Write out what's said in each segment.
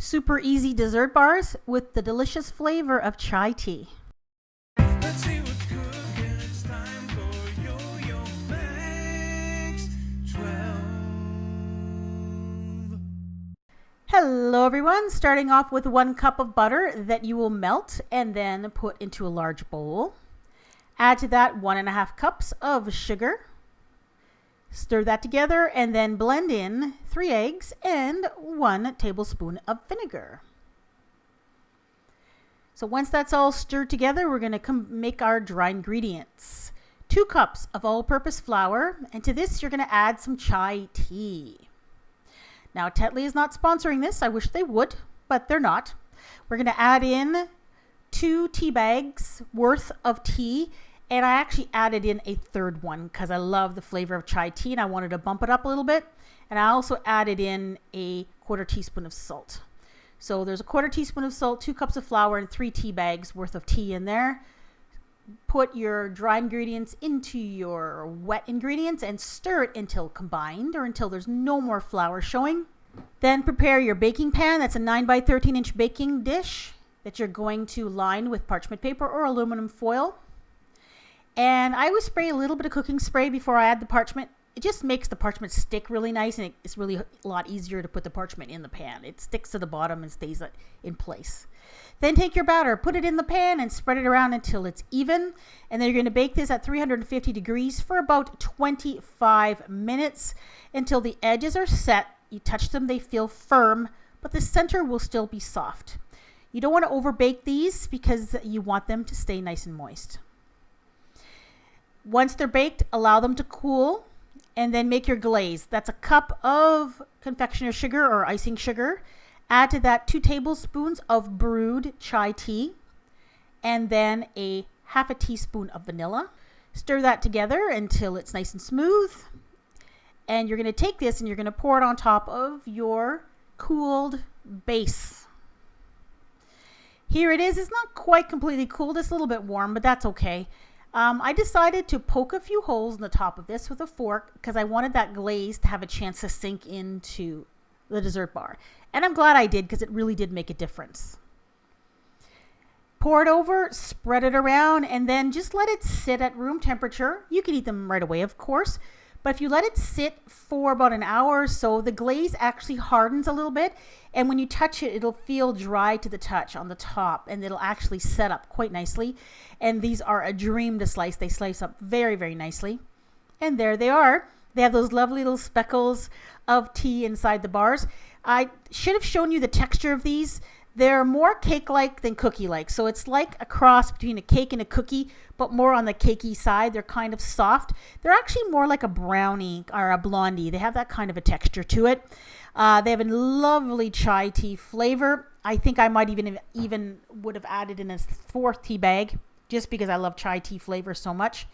Super easy dessert bars with the delicious flavor of chai tea. Let's see what's cooking. It's time for yoyomax12. Hello everyone, starting off with 1 cup of butter that you will melt and then put into a large bowl. Add to that 1.5 cups of sugar. Stir that together and then blend in 3 eggs and 1 tablespoon of vinegar. So once that's all stirred together, we're going to make our dry ingredients. 2 cups of all-purpose flour, and to this you're going to add some chai tea. Now Tetley is not sponsoring this. I wish they would, but they're not. We're going to add in 2 tea bags worth of tea. And I actually added in a 3rd one because I love the flavor of chai tea and I wanted to bump it up a little bit. And I also added in a 1/4 teaspoon of salt. So there's a 1/4 teaspoon of salt, 2 cups of flour, and 3 tea bags worth of tea in there. Put your dry ingredients into your wet ingredients and stir it until combined or until there's no more flour showing. Then prepare your baking pan. That's a 9 by 13 inch baking dish that you're going to line with parchment paper or aluminum foil. And I always spray a little bit of cooking spray before I add the parchment. It just makes the parchment stick really nice, and it's really a lot easier to put the parchment in the pan. It sticks to the bottom and stays in place. Then take your batter, put it in the pan and spread it around until it's even. And then you're going to bake this at 350 degrees for about 25 minutes until the edges are set. You touch them, they feel firm, but the center will still be soft. You don't want to overbake these because you want them to stay nice and moist. Once they're baked, allow them to cool and then make your glaze. That's a cup of confectioner sugar or icing sugar. Add to that 2 tablespoons of brewed chai tea and then a 1/2 teaspoon of vanilla. Stir that together until it's nice and smooth. And you're going to take this and you're going to pour it on top of your cooled base. Here it is. It's not quite completely cooled. It's a little bit warm, but that's okay. I decided to poke a few holes in the top of this with a fork because I wanted that glaze to have a chance to sink into the dessert bar. And I'm glad I did because it really did make a difference. Pour it over, spread it around, and then just let it sit at room temperature. You can eat them right away, of course. But if you let it sit for about an hour or so, the glaze actually hardens a little bit. And when you touch it, it'll feel dry to the touch on the top. And it'll actually set up quite nicely. And these are a dream to slice. They slice up very, very nicely. And there they are. They have those lovely little speckles of tea inside the bars. I should have shown you the texture of these. They're more cake-like than cookie-like. So it's like a cross between a cake and a cookie, but more on the cakey side. They're kind of soft. They're actually more like a brownie or a blondie. They have that kind of a texture to it. They have a lovely chai tea flavor. I think I might even would have added in a 4th tea bag just because I love chai tea flavor so much.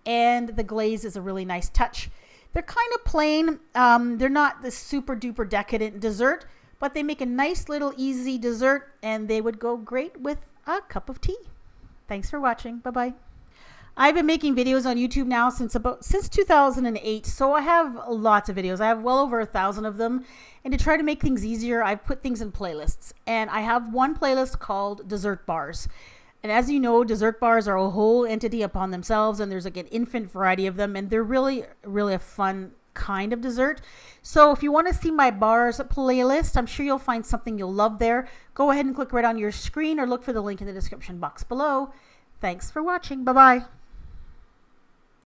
And the glaze is a really nice touch. They're kind of plain. They're not the super duper decadent dessert, but they make a nice little easy dessert and they would go great with a cup of tea. Thanks for watching. Bye-bye. I've been making videos on YouTube now since 2008, so I have lots of videos. I have well over 1,000 of them. And to try to make things easier, I've put things in playlists. And I have one playlist called Dessert Bars. And as you know, dessert bars are a whole entity upon themselves, and there's like an infinite variety of them, and they're really, really a fun kind of dessert. So if you want to see my bars playlist, I'm sure you'll find something you'll love there. Go ahead and click right on your screen or look for the link in the description box below. Thanks for watching. Bye-bye.